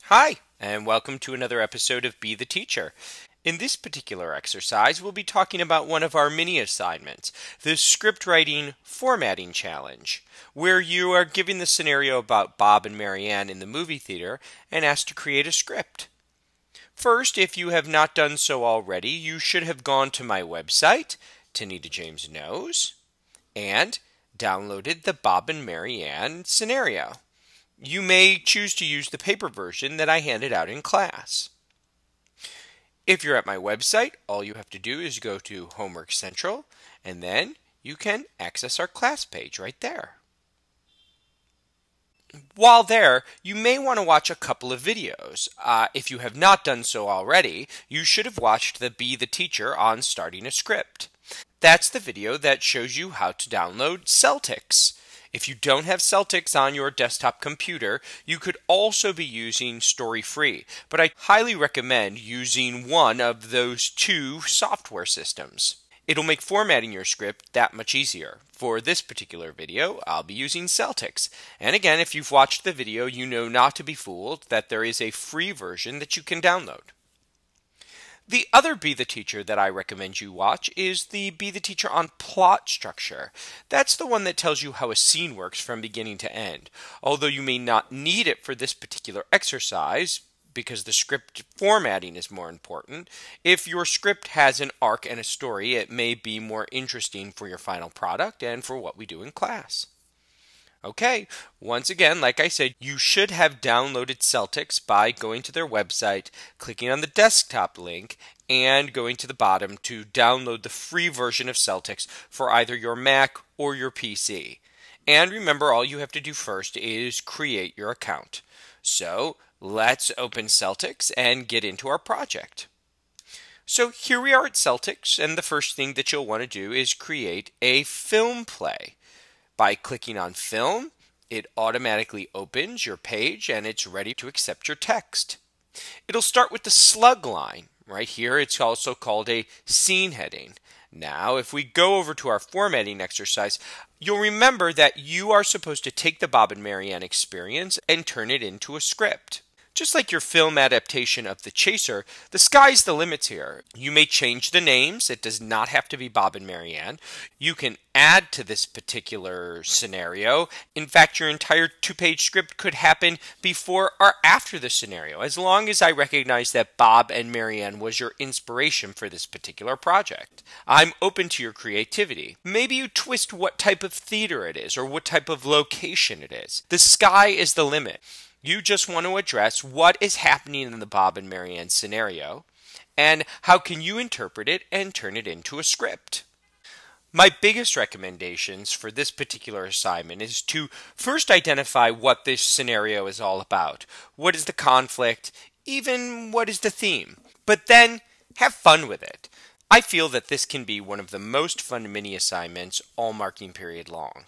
Hi, and welcome to another episode of Be the Teacher. In this particular exercise, we'll be talking about one of our mini assignments, the script writing formatting challenge, where you are given the scenario about Bob and Marianne in the movie theater and asked to create a script. First, if you have not done so already, you should have gone to my website, Tanita James Knows, and downloaded the Bob and Marianne scenario. You may choose to use the paper version that I handed out in class. If you're at my website, all you have to do is go to Homework Central, and then you can access our class page right there. While there, you may want to watch a couple of videos. If you have not done so already, you should have watched the Be the Teacher on starting a script. That's the video that shows you how to download Celtics. If you don't have Celtics on your desktop computer, you could also be using Story-Free, but I highly recommend using one of those two software systems. It'll make formatting your script that much easier. For this particular video, I'll be using Celtics. And again, if you've watched the video, you know not to be fooled that there is a free version that you can download. The other Be the Teacher that I recommend you watch is the Be the Teacher on plot structure. That's the one that tells you how a scene works from beginning to end. Although you may not need it for this particular exercise, because the script formatting is more important, if your script has an arc and a story, it may be more interesting for your final product and for what we do in class. Okay, once again, like I said, you should have downloaded Celtics by going to their website, clicking on the desktop link, and going to the bottom to download the free version of Celtics for either your Mac or your PC. And remember, all you have to do first is create your account. So, let's open Celtics and get into our project. So here we are at Celtics, and the first thing that you'll want to do is create a film play. By clicking on Film, it automatically opens your page and it's ready to accept your text. It'll start with the slug line. Right here, it's also called a scene heading. Now, if we go over to our formatting exercise, you'll remember that you are supposed to take the Bob and Marianne experience and turn it into a script. Just like your film adaptation of The Chaser, the sky's the limit here. You may change the names. It does not have to be Bob and Marianne. You can add to this particular scenario. In fact, your entire two-page script could happen before or after the scenario, as long as I recognize that Bob and Marianne was your inspiration for this particular project. I'm open to your creativity. Maybe you twist what type of theater it is or what type of location it is. The sky is the limit. You just want to address what is happening in the Bob and Marianne scenario and how can you interpret it and turn it into a script. My biggest recommendations for this particular assignment is to first identify what this scenario is all about. What is the conflict? Even what is the theme? But then have fun with it. I feel that this can be one of the most fun mini assignments all marking period long.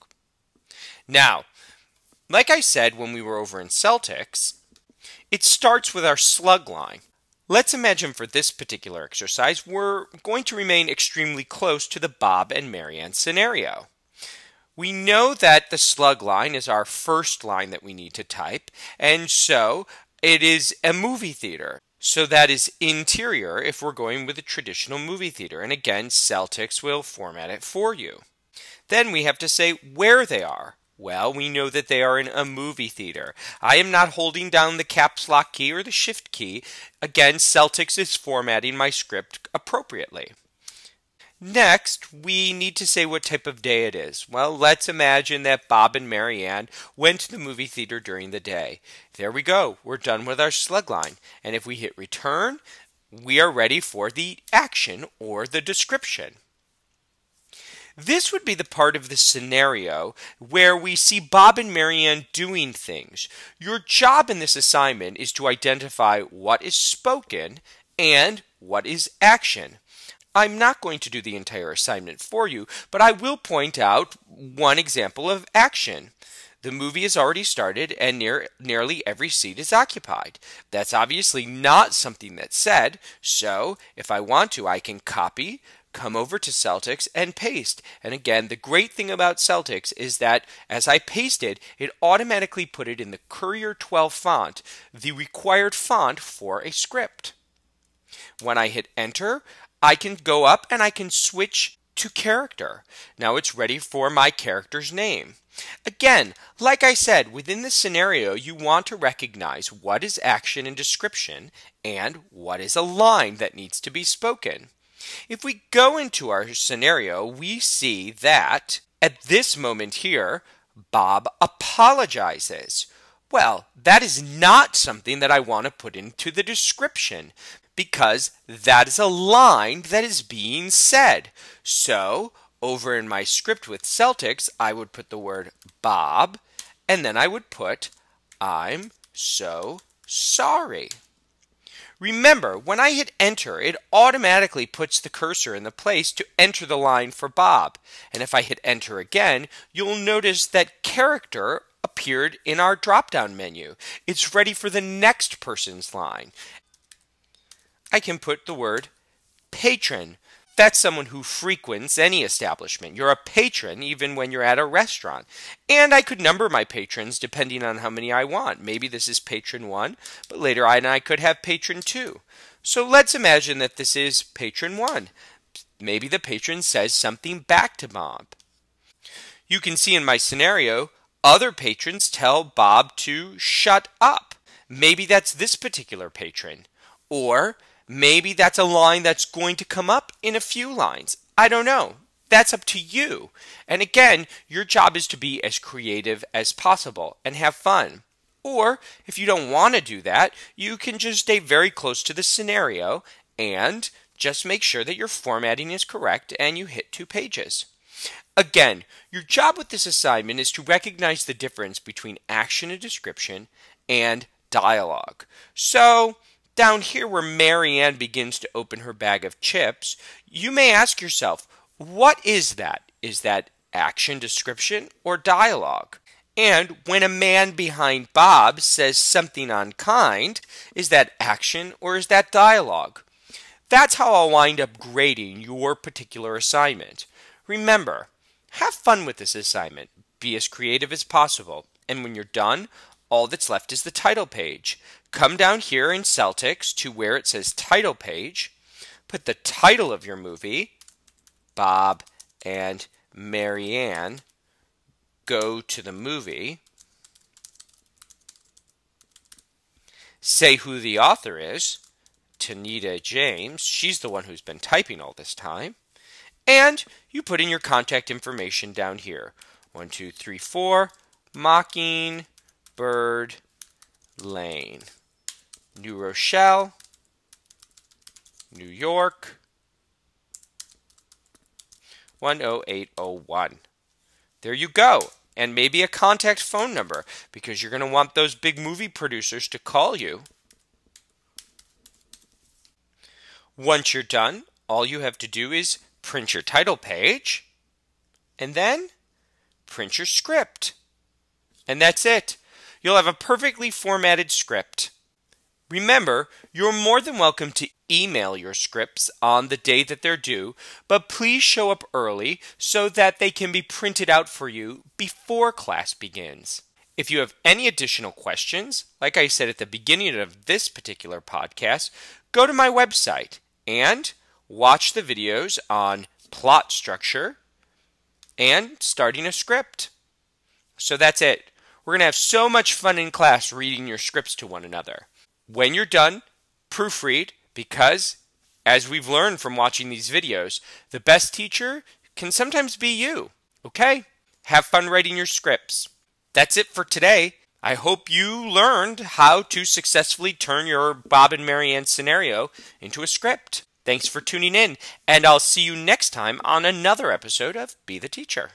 Now, like I said when we were over in Celtics, it starts with our slug line. Let's imagine for this particular exercise, we're going to remain extremely close to the Bob and Marianne scenario. We know that the slug line is our first line that we need to type, and so it is a movie theater. So that is interior if we're going with a traditional movie theater. And again, Celtics will format it for you. Then we have to say where they are. Well, we know that they are in a movie theater. I am not holding down the caps lock key or the shift key. Again, Celtics is formatting my script appropriately. Next, we need to say what type of day it is. Well, let's imagine that Bob and Marianne went to the movie theater during the day. There we go. We're done with our slug line. And if we hit return, we are ready for the action or the description. This would be the part of the scenario where we see Bob and Marianne doing things. Your job in this assignment is to identify what is spoken and what is action. I'm not going to do the entire assignment for you, but I will point out one example of action. The movie has already started and nearly every seat is occupied. That's obviously not something that's said, so if I want to, I can copy, come over to Celtics and paste. And again, the great thing about Celtics is that as I pasted, it automatically put it in the Courier 12 font, the required font for a script. When I hit enter, I can go up and I can switch to character. Now it's ready for my character's name. Again, like I said, within this scenario, you want to recognize what is action and description and what is a line that needs to be spoken. If we go into our scenario, we see that at this moment here, Bob apologizes. Well, that is not something that I want to put into the description because that is a line that is being said. So, over in my script with Celtics, I would put the word Bob, and then I would put, I'm so sorry. Remember, when I hit enter, it automatically puts the cursor in the place to enter the line for Bob. And if I hit enter again, you'll notice that character appeared in our drop-down menu. It's ready for the next person's line. I can put the word patron. That's someone who frequents any establishment. You're a patron even when you're at a restaurant. And I could number my patrons depending on how many I want. Maybe this is patron 1, but later I could have patron 2. So let's imagine that this is patron 1. Maybe the patron says something back to Bob. You can see in my scenario, other patrons tell Bob to shut up. Maybe that's this particular patron. Or maybe that's a line that's going to come up in a few lines. I don't know. That's up to you. And again, your job is to be as creative as possible and have fun. Or if you don't want to do that, you can just stay very close to the scenario and just make sure that your formatting is correct and you hit 2 pages. Again, your job with this assignment is to recognize the difference between action and description and dialogue. So, down here where Marianne begins to open her bag of chips, you may ask yourself, what is that? Is that action, description, or dialogue? And when a man behind Bob says something unkind, is that action or is that dialogue? That's how I'll wind up grading your particular assignment. Remember, have fun with this assignment. Be as creative as possible. And when you're done, all that's left is the title page. Come down here in Celtics to where it says title page. Put the title of your movie, Bob and Marianne, Go to the Movie. Say who the author is, Tanita James. She's the one who's been typing all this time. And you put in your contact information down here. 1234 Mockingbird Lane, New Rochelle, New York, 10801. There you go. And maybe a contact phone number because you're going to want those big movie producers to call you. Once you're done, all you have to do is print your title page and then print your script. And that's it. You'll have a perfectly formatted script. Remember, you're more than welcome to email your scripts on the day that they're due, but please show up early so that they can be printed out for you before class begins. If you have any additional questions, like I said at the beginning of this particular podcast, go to my website and watch the videos on plot structure and starting a script. So that's it. We're going to have so much fun in class reading your scripts to one another. When you're done, proofread because, as we've learned from watching these videos, the best teacher can sometimes be you. Okay? Have fun writing your scripts. That's it for today. I hope you learned how to successfully turn your Bob and Marianne scenario into a script. Thanks for tuning in, and I'll see you next time on another episode of Be the Teacher.